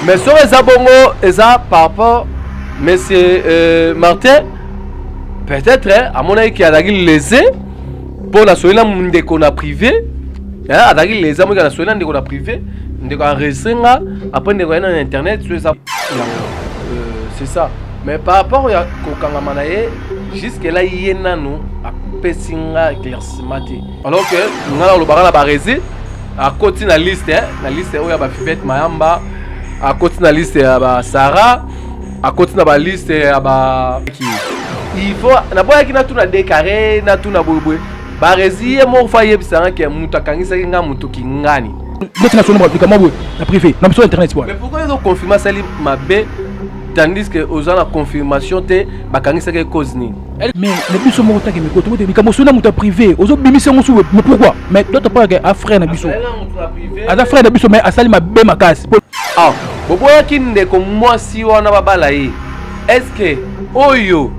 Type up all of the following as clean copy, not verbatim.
Mais sur les abongos, par rapport monsieur Martin, peut-être à mon avis qu'il y a des lésés pour la soirée là qu'on a privé. À des lésés moi qu'on a soirée là qu'on a privé, qu'on a recenga après qu'on a dans internet sur ça. C'est ça. Mais par rapport à Kokanga Manaye, jusque-là, il y a nous à Pessinga éclaircissement. Alors que nous avons le baran à Barési, à côté de la liste où il y a Fifette Mayamba, à côté de la liste il y a Sarah, à côté de la liste il y a il faut, na boya qui na tout na décarré, na tout na bouboué. Barési est mort failli bisanga qui est mutakangi ça kinga mutuki ngani. L'autre national moi la privé, non sur internet quoi. Mais pourquoi ils ont confirmé ça li mabe? Tandis que aux gens la confirmation te bakangi ça que cause ni mais le biso mo ta ke me koto te comme sona muta privé aux autres bimisi ngo sou mais pourquoi mais d'autres pas que a frère na biso a frère na biso mais asali ma be makasi ah boboya kinde ko mwasi wana babala yi est-ce que oyo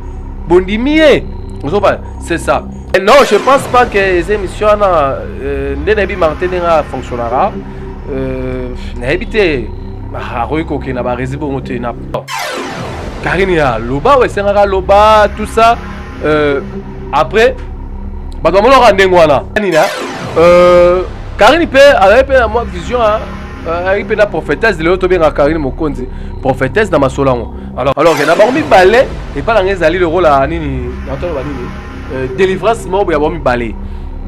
bondimie vous pas c'est ça et non je pense pas que les émissions na ndenebi Martin nga fonctionnera na habité Haroiko qui n'a pas résolu au moté n'a pas. Karine ya loba ouais c'est un loba tout ça après bah dans mon rendez ngwana nina Karine peut avec moi vision avec la prophétesse de l'autre bien Karine Mokonzi prophétesse dans ma solango alors il y a pas mis balai et pas dans les alliés le rôle à nini dans délivrance moi il y a pas mis balai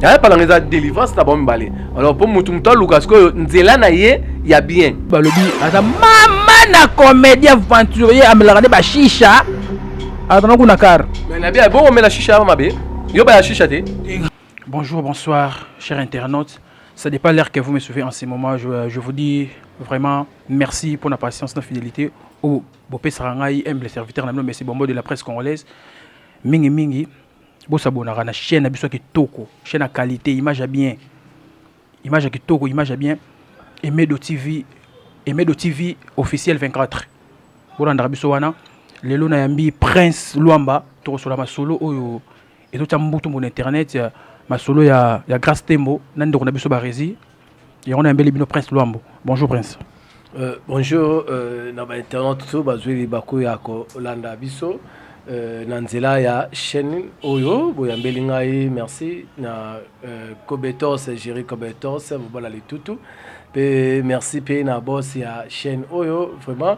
il y a pas dans les délivrance n'a pas mis balai alors pour mutumta Lucas que nzela na ye y a bien balobi ata mama na comédien aventurier amelaka ba chicha atana kuna car mais na bien bon on met la chicha mabe yo ba la chicha te. Bonjour, bonsoir chers internautes, ça dépend l'heure que vous me suivez en ce moment. Je vous dis vraiment merci pour la patience, la fidélité au Bopé Sarangai, humble serviteur na merci bombo de la presse congolaise mingi bo sabonaka na chaîne biso ki toko chaîne à qualité, image à bien Emedo TV officiel 24. Bolanda biso wana lelo na yambi Prince Luamba to sur la masolo oyo et tout ambutu mon internet masolo ya Grâce Tembo nande ko na biso barezi et on a mbeli bino Prince Luambo. Bonjour Prince. Bonjour na ba internet tout bazwi bako ya ko landa biso nanzela ya chaîne oyo boyambeli ngai merci na Kobetos Jerry Kobetos voilà les tutu pe merci pe na boss ya chaîne oyo vraiment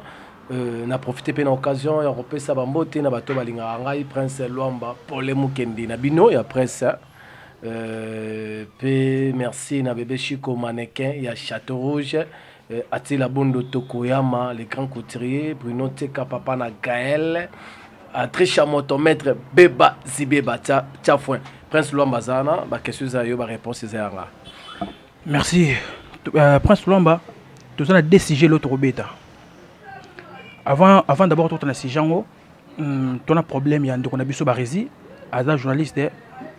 na profiter pe na occasion ya repesa bambote na bato balinga ngai Prince Luamba pour les mukendi na bino ya presse pe merci na bébé Chico mannequin ya Château Rouge Atila Bondo Tokoyama les grands couturiers Bruno Teka papa na Gaël Trisha Motomètre Beba Zibeba Tiafouin Prince Luamba Zana ba question za yo ba réponse za nga. Merci Prince Luamba tu as décidé l'autre bêta avant d'abord tout na sijango ton problème ya ndeko na biso barezi aza journaliste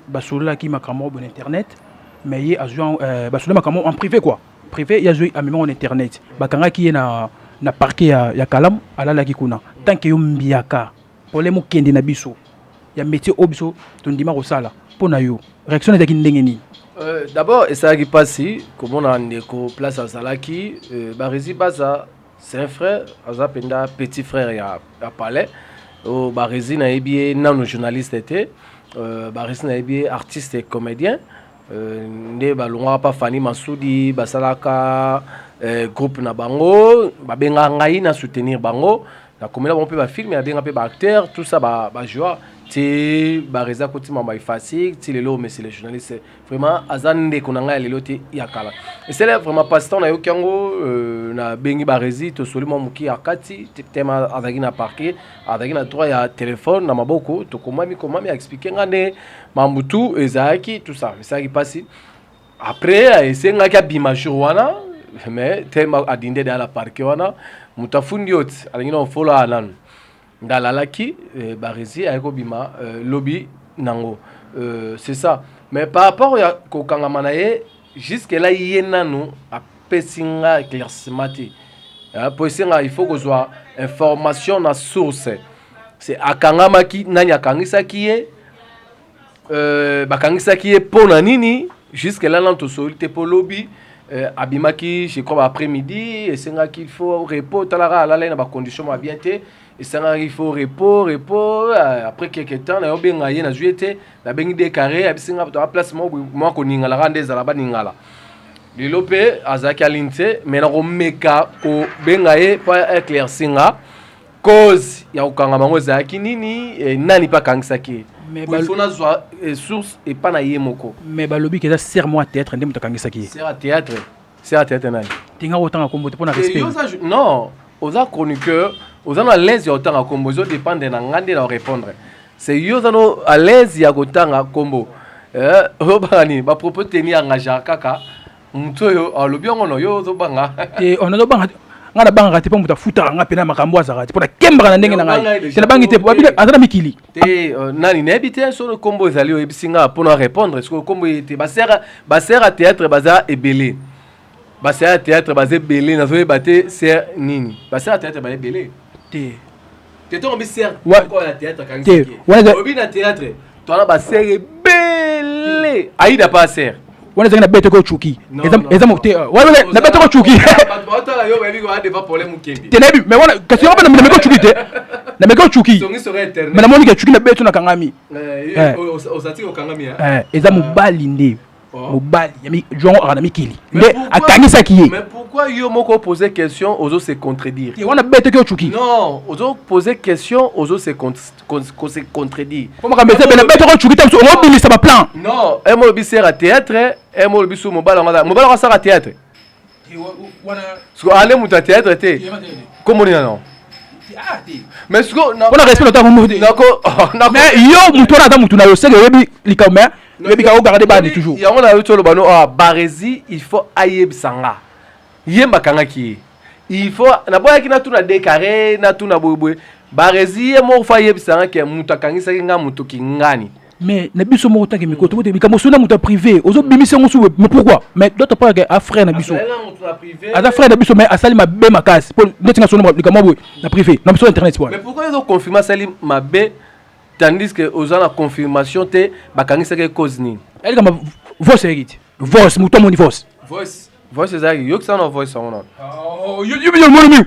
basola ki makamo bon internet mais yi azuan basola makamo en privé quoi privé ya zui amemo en internet bakanga ki na parquet ya kalam alala ki kuna tant que yo mbiaka problème kende na biso ya métier obiso tondima ko sala pona yo réaction ezaki ndenge ni d'abord ça qui passe comme on a ndeko place à Salaki barezi baza c'est un frère azapenda petit frère ya palais au barezi na ebie nano journaliste était barezi na ebie artiste et comédien nde balongwa pa Fani Masudi basalaka groupe na bango babenga ngai na soutenir bango na komela bon pe ba film ya benga pe ba acteur tout ça ba joueur ti bareza koti mama facile ti lelo mais c'est les journalistes vraiment azande konanga lelo ti yakala et c'est là vraiment passe-temps na yokango na bengi barezi to solimo muki akati tema azaki na parquet azaki na droit ya téléphone na maboko to komami expliquer ngane mambutu ezaki tout ça mais ça qui passe après esenga ka bima jour wana mais tema adinde de la parquet wana mutafundi yot alingina ofolo anan ndalalaki barezi ayeko bima lobby nango c'est ça mais par rapport ya kokanga manaye jusque là yenanu a pesinga éclaircissement pour singa il faut que soit information na source c'est akanga maki nani akangisa kiye bakangisa kiye pona nini jusque là nanto solite po lobby abimaki je crois après-midi et senga qu'il faut repos talara la na ba condition ma bien té et senga il faut repos après quelques temps na yobenga ye na juete na bengi de carré abisinga to place mo ko ningala rande za la ba ningala Lilope azaki alinte mais na ko meka ko benga ye pa éclaircinga cause ya ukanga mango zaki nini nani pa kangisaki mais il faut na source et pas na yemoko mais balobi que ça sert moi théâtre ndem takangisaki c'est à théâtre nani tinga autant kombo te pona respect non oza chroniqueur oza na l'aise ya autant kombo zo dépendre na ngande na répondre c'est yo za no à l'aise ya kotanga kombo obani ba propos tenir engagé kaka mto yo alobi ngono yo zo banga et on a banga ngana banga te pombuta futa nga pena makambo azaka te pona kembaka na ndenge na ngai te na bangi te babile azana mikili te nani na habité sur le combo ezali o ebisinga pour répondre parce que combo était basera théâtre baza ebelé basera théâtre bazé belé na zo ebate ser nini basera théâtre bazé belé te to obi ser quoi la théâtre quand c'est obi na théâtre to na basera belé aida pas ser wana zanga na bete ko chuki eza mokte wana na bete ko chuki batala yo babi ko ade pas problème mukendi tenebi mais wana kasi yo na meko chuki te na meko chuki mais na moni ke chuki na bete na kangami osati ko kangami eza mobali nde mobali yami jongo ana mikili nde akangisa kiye mais pourquoi yo moko poser question ozo se contredire wana bete ko chuki non ozo poser question ozo se contredire comment kambese bela bete ko chuki tamso on bilisa ba plan non emo bisera théâtre emo bisu mobala ngada sera théâtre wana so ale muta théâtre te comment non mais ce qu'on a respect le mais yo muto na ta mutu na yo c'est que yebi likame yebi ka regarder ba toujours ya on a eu tout le bano barezi il faut ayeb sanga yemba kanga ki il faut na boya ki na tuna décarré na tuna boyboy barezi mo fa yeb sanga ke mutu akangisa nga mutu kingani mais na biso mo tanke mikoto bote bika mosona mutu privé ozo bimisa ngosu mais pourquoi mais d'autres pas que a frère na biso a frère na biso mais asali mabe makasi pour netinga sona likama boy na privé na biso internet mais pourquoi ils ont confirmé sali mabe tandis que aux la confirmation te bakangisa ke cause ni elle comme voice hérite voice mutu mon voice ezaki yo kisana voice on yo mo mi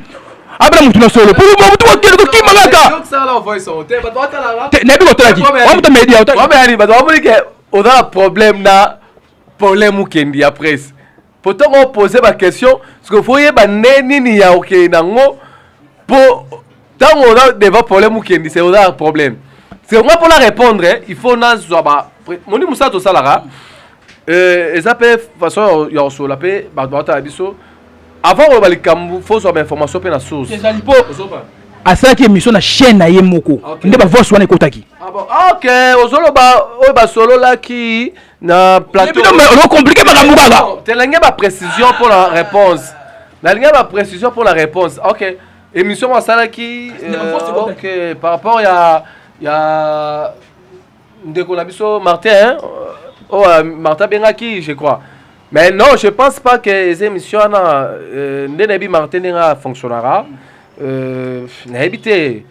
abra mutu na solo pour mutu wakele ko kimanga yo kisana voice on te ba toi la te nebi ko tala ki o mutu media o ba ali ba ba ke on a problème na problème kendi après pourtant on poser ba question parce que faut y ba neni ya OK nango pour tant on a devant problème kendi c'est on a problème c'est moi pour la répondre il faut na zoba moni musa to salara ça peut façon ya so la pe ba ta biso avant on va les cambu faut so information pe na source c'est alipo asaki émission na chaîne na yemoko nde ba voice wana ekotaki ah bon OK ozolo ba solo la ki na plateau on compliqué makambo kaka telenga ba précision pour la réponse na linga ba précision pour la réponse OK émission wa sala ki OK par rapport ya ndeko na biso Martin Martin Bengaki je crois mais non je pense pas que les émissions na ndenebi Martin nga fonctionnera na habité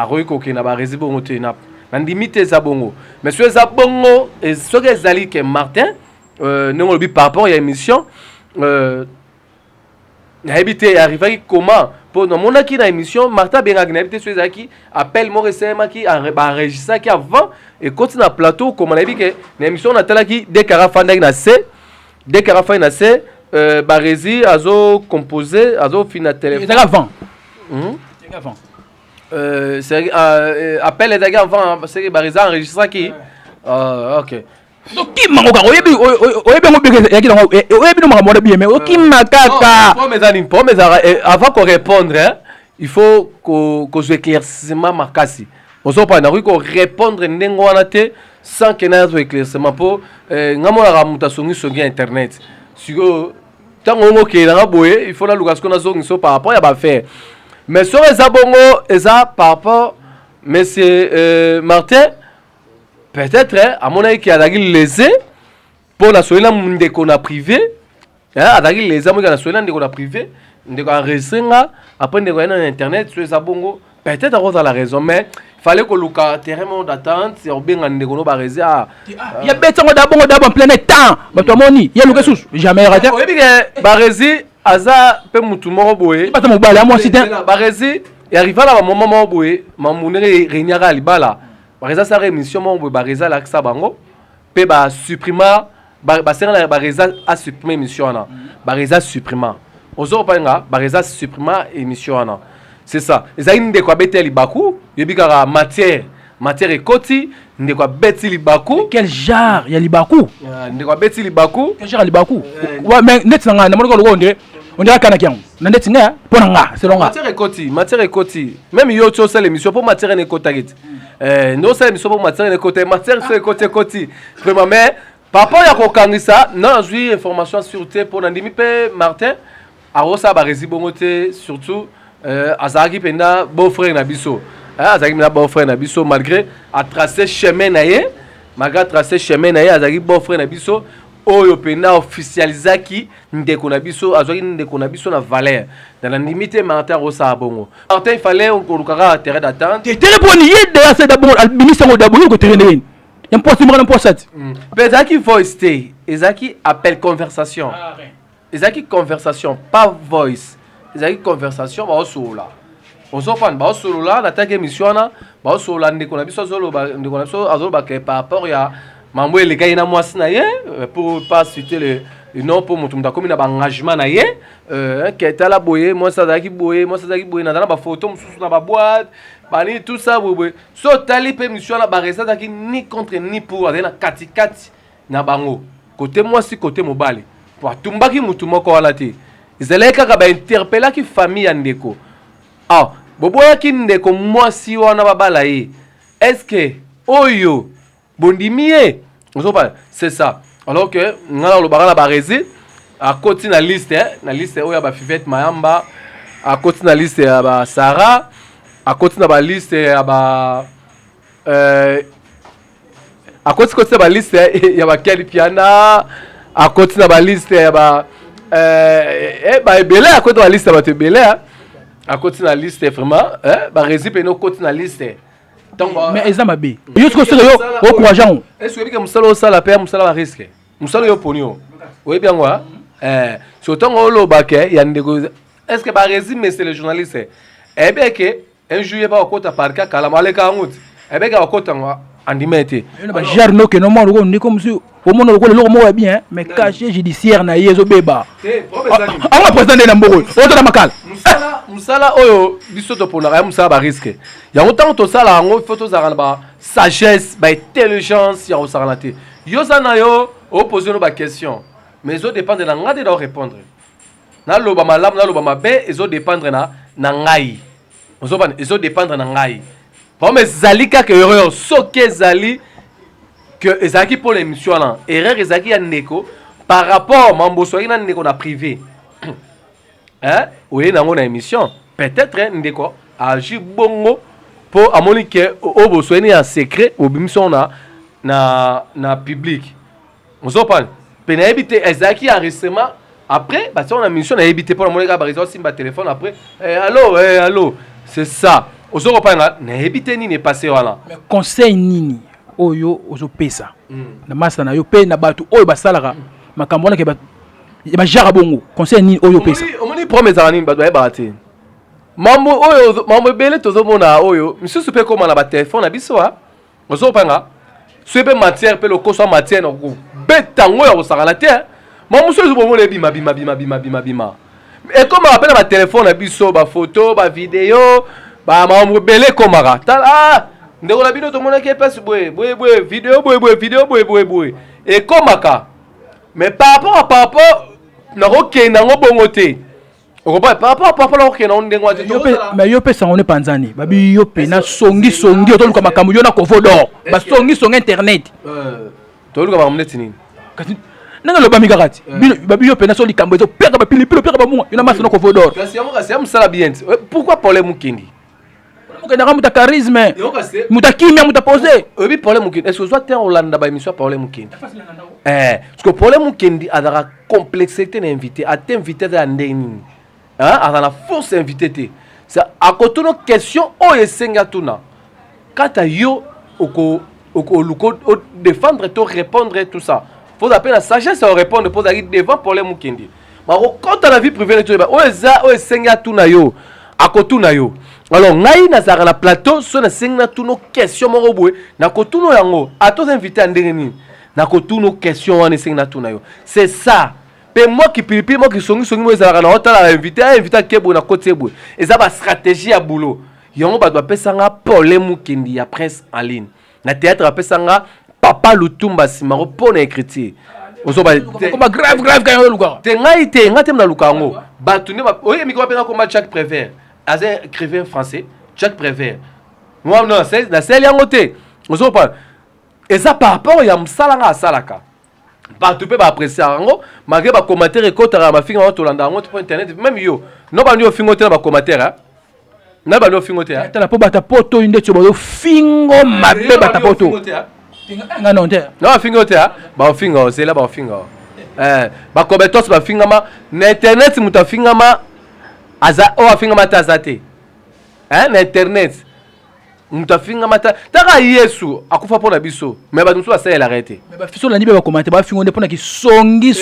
roiko ke na ba rezibongo te na ndimite za bongo mais sur za bongo et ce que zali que Martin non bi par rapport à émission na habité arrivé comment pour na mona ki na émission Martin Bengaki na habité sur zaki appelle mo resema ki enregistra ki avant et continue na plateau comme on a dit que na émission na tala ki dès Karafanda na C dès Karafanda na C barezi azo composé azo fina téléphone avant c'est appel les gars avant parce que bareza enregistra qui OK donc qui mango ka oyebi ngo beke yaki ngo oyebi no makambo bien mais qui makaka pour mes avant qu'on répondre il faut que je éclaircissement makasi ozo pa na ko répondre ndengo wana te sans que na zo éclaircissement pour ngamona ka mutasongi songi internet siko tango ngo ke na boye il faut la luka ce na zongi so par rapport ya ba faire mais sur les abongo eza par rapport monsieur Martin peut-être à mon avis qui a dagi lésé pour la soina ndeko na privé a dagi lésé mo na soina ndeko na privé ndeko enregistrer après ndeko na internet sur les abongo peut-être à cause de la raison mais fallait que le terrain d'attente c'est bien en dégono Barési il y a bête d'abord en plein temps bah toi moni il y a le sous jamais raté oui bien Barési aza pe mutu moko boye pas mon balai moi c'était Barési et arriva là moment moko boye mamunere renyaka libala Barési sa émission moko boye Barési la sa bango pe ba supprima ba sera Barési a supprimer émission na Barési supprima ozo panga Barési supprima émission na c'est ça ils ont de quoi bêter libaku yebika matière ekoti de quoi bêter libaku quel genre il y a libaku de quoi bêter libaku quel genre libaku ouais mais net nga na monoko on dirait kana kiango na net nga pona nga c'est longa matière ekoti même yo to ça l'émission pour matière ekota git no ça l'émission pour matière ekota matière c'est ekoti vraiment mais papa ya ko kangisa non j'ai information sûreté pour Nandimi pe Martin arosa Barési bongote surtout azaki penda beau-frère na biso azaki na beau-frère na biso malgré a tracé chemin na ye azaki beau-frère na biso oyo penda officialisaki ndeko na biso azaki ndeko na biso na valeur dans la limite Martin rosa bongo Martin il fallait on kara terrain d'attente terrain pour nier de c'est d'abord ministre d'abord ko terrain il y a poste moi poste ezaki voice stay ezaki appel conversation ezaki conversation pas voice ezaki conversation ba osola osofan ba osola na take émission na ba osola ndeko na biso azoloba ndeko na biso azoloba ke par rapport ya mambo elekai na mwasi na ye pour pas citer le nom pour mutu mutakomi na ba engagement na ye ke tala boye mwasi azaki boye na dana ba photo mususu na ba boîte bani tout ça boye so tali pe émission na ba resataki ni contre ni pour na kati na bango côté mwasi côté mobali pour tumbaki mutu moko wala te ezalaki kaka bainterpelaki famille ya ndeko boboyaki ndeko mwasi wana babala ye est-ce que oyo bondimi ye ozopala c'est ça alors que ngana olobaka na Barési akoti na liste oyo ya bafivete mayamba akoti na liste ya basara akoti na baliste ya akoti na baliste ya bakeli piana akoti na baliste ya ebele à côté de la liste à ebele à côté de la liste vraiment Barési pe no côté na liste donc mais ezama be yo ko sere yo o courageant est-ce que musalo sala pe musala ba risque musalo yo ponio oui bien moi surtout on lo baké ya ndeko est-ce que Barési mais c'est le journaliste et bien que un juillet ba okota parka kala maleka ngouti et bien ka okota andimete ba jarno que no mo ko ndiko musu au monde le logo mo bien mais caché judiciaire na yezo beba on président na mboko o to na makala musala oyo biso to pona musala ba risque ya autant to sala ngo photo za ba sagesse ba intelligence ya osala te yo sana yo o poser no ba question mais zo dépendre na ngade de répondre na loba malam na loba mabe ezo dépendre na ngai ozo ban ezo dépendre na ngai bon mais zalika que erreur soke zali que ezaki pour l'émission là erreur ezaki ya ndeko par rapport mamboso ina ndeko na privé oui nango na émission peut-être ndeko agi bongo pour amoni que oboso ina en secret obimison na public ozopan pena ebité ezaki enregistrement après bah on a mission na ebité pour amoni ka barizo simba téléphone après allô c'est ça ozopanga na ebité nini passé wala mais conseil nini oyo ozopesa na masa na yo pe na batu oyo basalaka makambo na ke ba jara bongo conseil ni oyo pesa omoni promesse ani batu ba barate mambo bele tozomona oyo misusu pe koma na ba téléphone na biso ozopanga swebe matière pe lokoso matière na ko betango ya kosaka na te mambo so ezobomona ebima bima et comme appelle ba téléphone na biso ba photo ba vidéo ba mambo bele komaka tala ndeko la bino to mona ke passe boye vidéo boye et komaka mais par rapport na okenda ngo bongote okopa par rapport na okenda ndengo ati mais yo pesa on est panzani babi yo pe na songi to luka makambo yo na kovodor ba songi internet to luka ba mneti nini nanga lo bami kakati babi yo pe na so likambo ezo peka ba pili peka ba munga yo na masa na kovodor kasi yamu sala bien pourquoi Paul Mukindi okendaka muta charisme muta kimia muta posé obi Paul Mukindi est-ce que soit terre Hollande ba émission Paul Mukindi parce que Paul Mukindi a la complexité d'invité a t'invité à ndeni a la force invité te ça à côté nos questions o esenga tuna quand tu yo défendre to répondre tout ça faut appeler la sagesse à répondre pour aller devant pour les mukendi mais quand dans la vie privée tu o senga tout na yo akotu na yo alors ngai na zara na plateau so na senga tout nos questions mo robwe na kotu no yango a tous invité à ndengeni na kotu nos questions wana senga tout na yo c'est ça. Et moi qui pilipili moi qui songi moi ezalaka na hôtel invité kebo na côté boue eza ba stratégie ya boulot yango ba doit pesanga problème mukendi ya presse en ligne na théâtre ba pesanga papa Lutumba simaro pour na écriture ozoba grave quand yo luka te ngai te na lukango ba tuni ba oye mi ko pena comme Jacques Prévert as un écrivain français Jacques Prévert moi non c'est na sel yango te ozoba eza par rapport ya msalanga asalaka bato pe ba apprécier yango malgré ba commentaire ekotara ma finga to landa yango pour internet même yo no ba nyo fingo te na ba commentaire na ba nyo fingo te tala po bata poto inde tso ba fingo mabe bata poto nga non te no fingo te ba fingo c'est là ba fingo ba kobetos ba finga ma na internet muta finga ma aza o finga ma tazate na internet mutafinga mata taka Yesu akufa pona biso mais ba muso asala arrêter mais ba fiso la nibe ba commenter ba fingo pona ki songi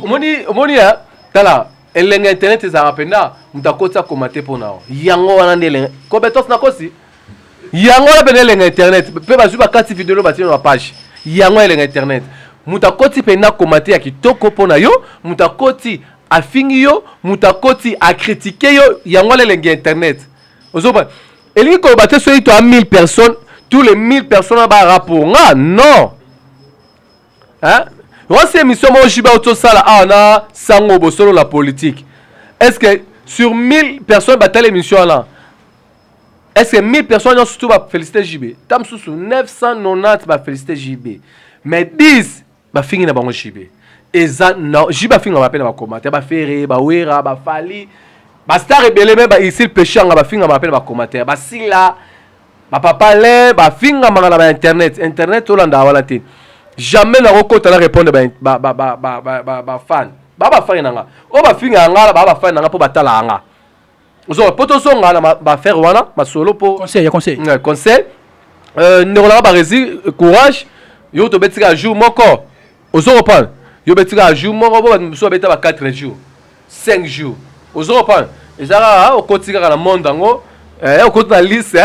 omoni ya tala elenga internet za rapenda mutakota commenter pona yango wana ndele ko betos na kosi yango la pena elenga internet pe ba zuba kati video ba tino na page yango elenga internet mutakoti pena commenter ya kitoko pona yo mutakoti afingi yo mutakoti a critiquer yo yango elenga internet ozoba et lui, quand on battait sur 1000 personnes, tous les 1000 personnes ont un rapport. Non. Hein? C'est une émission où je suis là, sango selon la politique. Est-ce que sur 1000 personnes battent l'émission là? Est-ce que 1000 personnes ont surtout félicité JB? Tam sous 990 va féliciter JB. Mais 10 va finir dans JB. Et ça, non, JB finir va peine va commenter, va faire, va ouera, va fali. Ba star rebelle même ba ici le péché nga ba finga m'appelle ba commentaire ba sila ba papa le ba finga mangala ba internet olanda wala te jamais na rekota la répondre ba fan ba fan nanga o ba finga ngala ba fan nanga po batala nga ozo poto songa na ba faire wana ba solo po conseil ne ba rési courage yo to betika jour moko ozo reprendre yo betika jour moko bo so beta ba 4 jours 5 jours ozo reprendre ezara okotika na monde ngo okota na liste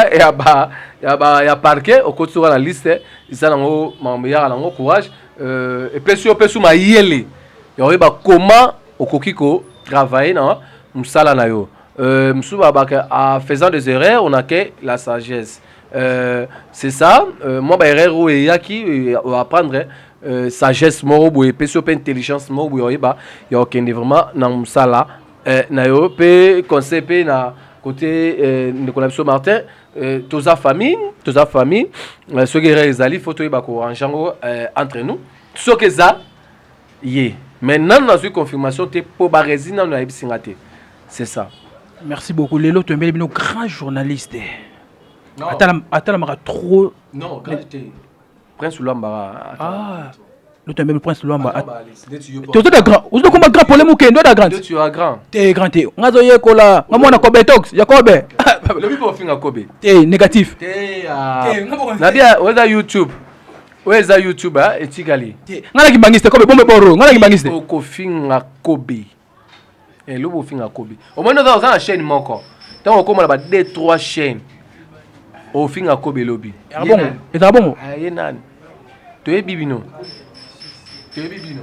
ya parquet okotika na liste izana ngo mamya na ngo courage et pesu mayele yo ba comment okokiko travailler na musala na yo msuba ba en faisant des erreurs on a que la sagesse c'est ça moi ba erreur ou yaki apprendre sagesse moro boye pesu pe intelligence moro boye ba yo kende vraiment na musala na yo pe conseil pe na côté Nicolas Martin toza famille ce qui réalisali faut to ba ko ranjango entre nous ce que ça yé maintenant dans une confirmation te po ba résina na ebisingate c'est ça. Merci beaucoup lelo to mbele bino grand journaliste atala maka trop non qualité Prince Luamba le temps même Prince Luamba tu es grand vous êtes comme grand pour les mouken tu es grand tu es grand t'es grand t'es ngazo yekola ngamona kobe tox yakobe le bipo finga kobe t'es négatif na bien weza YouTube etigali ngala kimbangiste kobe bombe boro ngala kimbangiste ko finga kobe le bo finga kobe au moins dans la chaîne moko tant on ba 2-3 chaînes au finga kobe lobby et bon yenan to e bibino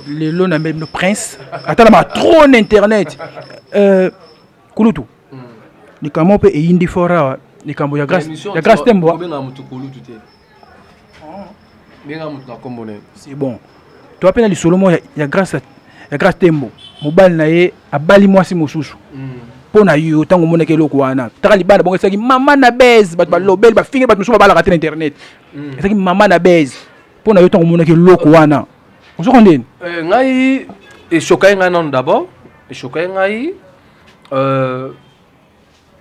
lelo na même prince atala ma trop internet kulutu ni kamo pe indi fora ni kambo ya grâce tembo benga mutu kulutu te benga mutu na kombone c'est bon to apena li solomo ya grâce tembo mobali na ye abali mwasi mosusu pona yo tango moneke eloko wana taka libanda bongo esaki mama na base bato balobeli bafingi bato mosusu babalaka te na internet esaki mama na base pona yo tango moneke eloko wana ozoko ndeni ngai eshokai ngai non d'abord eshokai ngai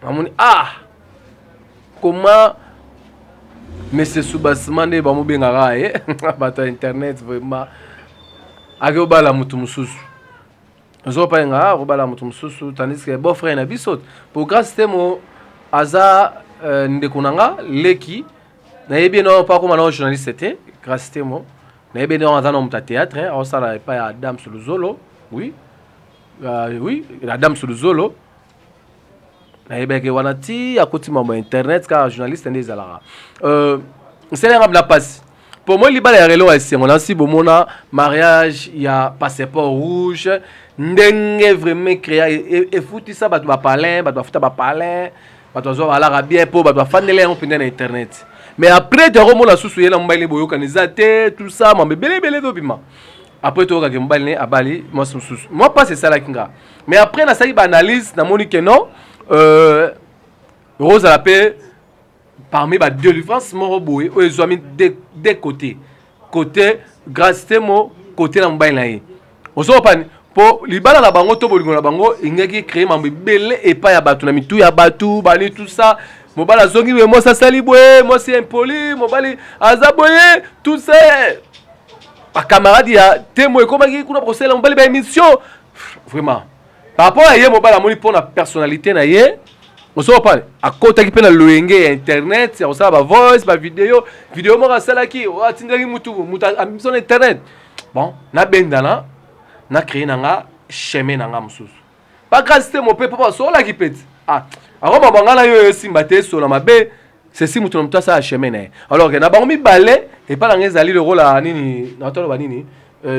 amoni comment monsieur Soubasmane ba mobengaka ye bato internet vraiment akobala mutu mususu ozopa nga obala mutu mususu tandis que beau frère na biso pour grâce temo aza ndekunanga leki nayebi non pas comme un journaliste c'était grâce temo nayebi non dans un théâtre on ça là pas Adam Suluzolo oui oui la dame Suluzolo nayebi que wanati à côté de internet car journaliste n'est pas là c'est la passe pour moi libala ya relo c'est on a si bomona mariage il y a passeport rouge ndenge vraiment créer et fouti ça ba parler ba futa ba parler ba zo ala bien pour ba fandele on pende na internet mais après de remona susu yela mbali boyo kanizate tout ça ma belé dobima après to ka mbali ne abali moi pas c'est ça la kinga mais après na sali ba analyse na moni que non Rose la paix parmi les deux délivrance mon boy ils ont mis des côtés grâce temo côté na mbali na ye oso pas pour libala na bango to bolingo na bango ingaki créer mambe belé et pas ya batu na mitu ya batu bali tout ça mobala zongi moi ça salibwe moi c'est impoli mobali azaboye tout ça a camarade ya temo et comment qui kuna procès la mobali ba émission vraiment par rapport à ye mobala moni pour la personnalité na ye oso pas à côté qui peut na loenge internet c'est ça ba voice ba vidéo mo sala ki o atindaki mutu sur internet bon na bendana na créé nanga chemin nanga mususu pas grâce te mon papa so la qui pète ah alors mabanga na yo simbate so na mabe c'est si mutu mta ça chemin na alors que na ba mi balé et pas la ezali le rôle à nini na tolo ba nini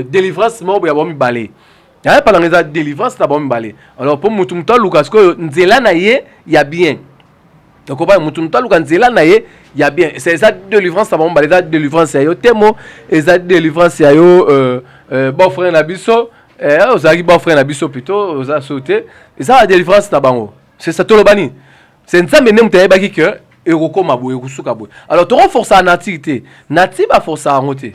délivrance mo ya ba mi balé ya pas la délivrance na ba mi balé alors pour mutu mta Lucas ko nzela na ye ya bien donc on va mutu mta Lucas nzela na ye ya bien c'est ça délivrance na ba mi balé ça délivrance ya yo temo et ça délivrance ya yo bon frère na biso aux aki bon frère na biso plutôt aux a sauté et ça la délivrance na bango c'est ça tout le bani c'est ça mais nem taye baki que eroko mabo erusuka boy alors to renforce la nativité native a force à ngote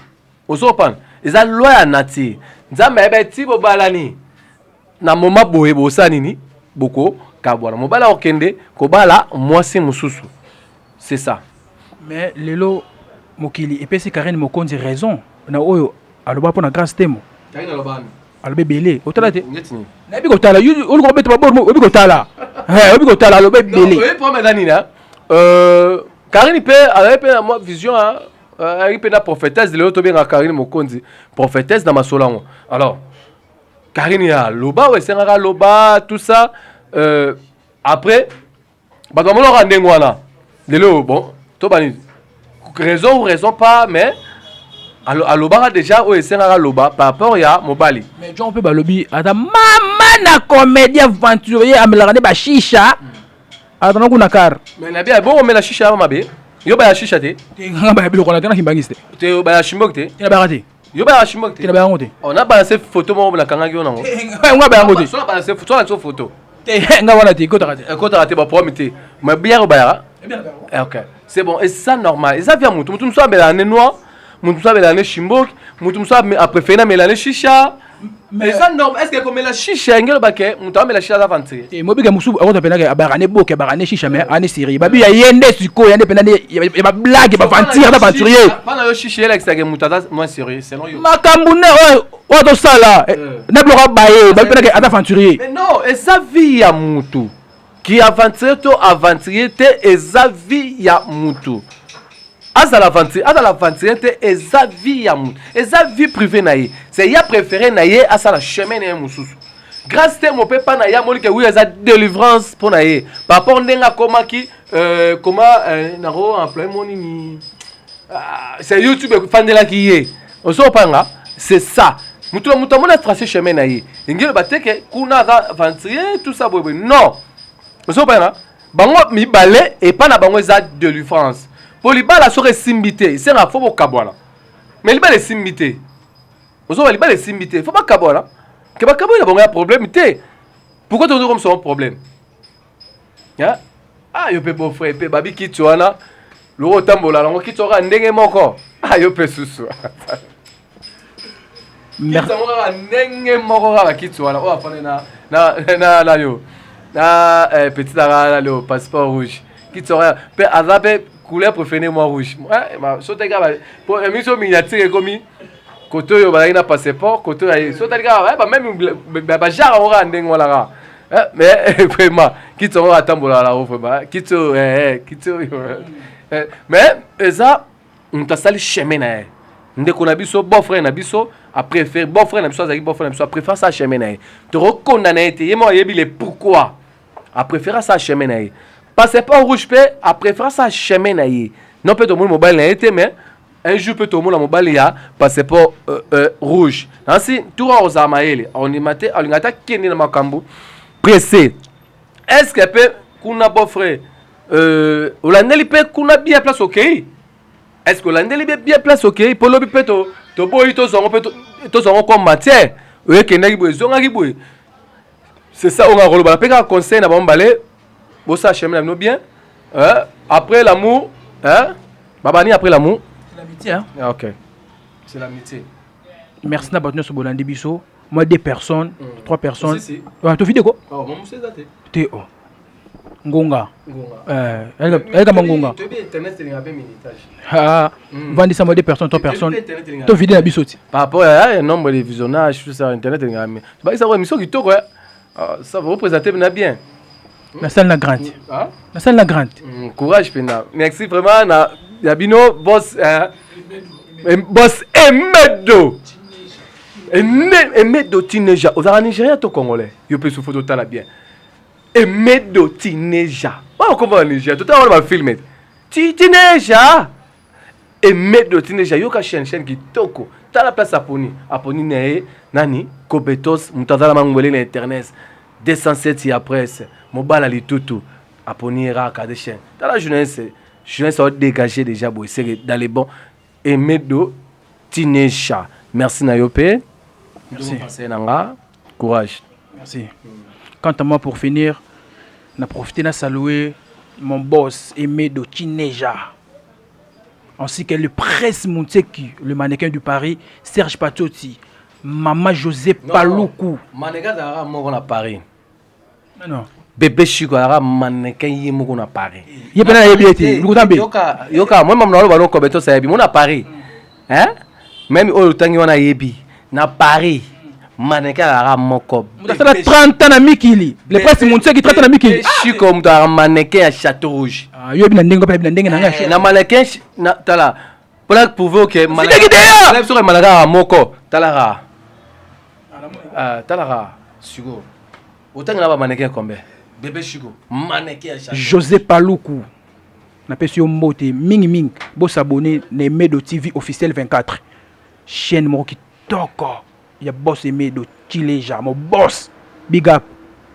ozo pan et ça loi ya native nzambe ebe ti bo balani na moma boye bo sanini boko kabwana mobala okende ko bala mwasi mususu c'est ça mais lelo mokili epesi Karine Mokonzi raison na oyo aloba pona grâce temo Karine alobani alobe belé otala te netini na bi ko tala yu olu ko beta babor obi ko tala obi ko tala alobe belé oui pour me dani là Karine pe avec na moi vision avec na prophétesse de l'auto bien Karine Mokonzi prophétesse dans ma solango alors Karine ya loba ouais c'est ngaka loba tout ça après ba do mo lo rande ngwana lelo bon to bani raison ou raison pas mais aloba déjà o esengaka loba par rapport ya mobali mais John peut balobi ata mama na comédien aventurier amelaka ba shisha ata na car mais na bien bon mais la shisha mabe yo ba ya shisha te nga ba bilo kona tena kimbangiste te ba ya shimbok te ina ba rate yo ba ya shimbok te ina ba ngote on a balancé photo mo na kanga yo nango nga ba ngote so na balancé photo na photo te nga wana te kota rate ko ta te ba problème te mais bien ba ya OK c'est bon et ça normal et ça vient mutu so ambela ne noir mutu so ambela ne shimbok mutu so a préféré na melane shisha mais ça non est-ce que comme la shisha ngelo baké mutu ambela shisha avancer te mobiga musu akota penaka abarane boke abarane shisha mais ane série babi ya yende siko yende penane ya ba blague ba vantir aventurier pana yo shisha la que mutu ata moins sérieux sinon yo makambu ne o to sala na bloka baye ba penaka ata aventurier mais non et ça vie ya mutu qui aventurier to aventurier te et ça vie ya mutu azala aventurier te et ça vie ya mutu et ça vie privée na ye c'est ya préféré na ye asa la chemin na mususu grâce te mo pe pa na ya moni que oui eza délivrance pour na ye par rapport ndenga comment qui comment na ro employé moni ni c'est YouTube fandela ki ye oso panga c'est ça mutu mona tracé chemin na ye ngelo bateke kuna aventurier tout ça boy non oso panga bango mi balé et pas na bango eza délivrance pour libala sore simbité c'est na faut kabwana mais libala simbité ozo libala simbité faut pas kabwana que ba kabwana bango ya problème té pourquoi tu dis comme ça un problème ya ah yo pe beau frère pe babi kitwana lo tambola ngo kitora ndenge moko ah yo pe susu merci ndenge moko ka kitwana o afana na yo na petit ara le passeport rouge kitora pe azape couleur préférée moi rouge ouais so tega pour émission miniature comme koto yo ba ina passeport koto so tega ba même ba jara ora ndenge wala mais vraiment kito atambola la vraiment kito Mais ça on t'a sali chemin na ndeko na biso beau frère na biso a préféré beau frère na biso azaki beau frère na biso a préféré ça chemin na te recondamner te yemo yebi le pourquoi a préféré ça chemin na passeport rouge pe a préféré ça chemin na non peut tout le monde mobile na été mais un jour peut tout le monde mobile ya passeport rouge ainsi tout aux amaele on y maté on ngata keni na makambu pressé est-ce que peut kuna beau frère olandeli pe kuna bien place OK est-ce que olandeli bien place OK pour lobi pe to boyi to zongo pe to zongo comme matière oye kenaki boy zonga ki boy c'est ça on a rolo ba pe ka conseil na ba mbale bo ça chemin na bien après l'amour babani après l'amour l'amitié hein OK c'est l'amitié merci na batno so bolandi biso moi 2 personnes 3 personnes si. to vidéo ko oh mon c'est ça te oh ngonga elga mangonga tu bien internet c'est un peu minutage vandi ça moi 2 personnes 3 personnes to vidéo na biso ti par rapport à nombre de visionnage tout ça internet ngame ba ça émission qui to ça va représenter bien la salle la grande la salle la grande courage pena merci vraiment na yabino boss boss Emedo teenager au Nigeria to congolais yo peut souffrir de temps bien Emedo teenager pas comment Nigeria tout à l'heure filmer teenager Emedo teenager yo ka chaîne qui toko ta la place aponi ne nani kobetos mutazala mangwele na internet 207 ya presse mobile ali tutu aponi ra ka de chaîne ta la jeunesse a dégagé déjà boy c'est dans les bons Emedo teenager merci na yopé merci nanga courage merci quant à moi pour finir na profiter na saluer mon boss Emedo teenager ainsi que le Prince Monteki le mannequin du Paris Serge Patoti Maman José Paloukou mannequin dara moko na Paris non bébé Chico dara mannequin yi moko na Paris yepena yebieti lukutambe yoka moi mamna lo balon kobeto sa yebi mo na Paris même au tangi wana yebi na Paris mannequin dara moko mutasa 30 ans na mikili le Prince Monteki 30 ans na mikili Chico mutara mannequin à Château Rouge yobi na ndengo pa na ndenge na nga na mannequin na tala pour prouver que mannequin lève sur mannequin moko talara talara Chico autant na ba mannequin combien bébé Chico mannequin à Château José Paloukou na pesi mbote mingi bo s'abonner na Emedo TV officiel 24 chaîne mo ki toko ya boss Emedo Tileja mo boss big up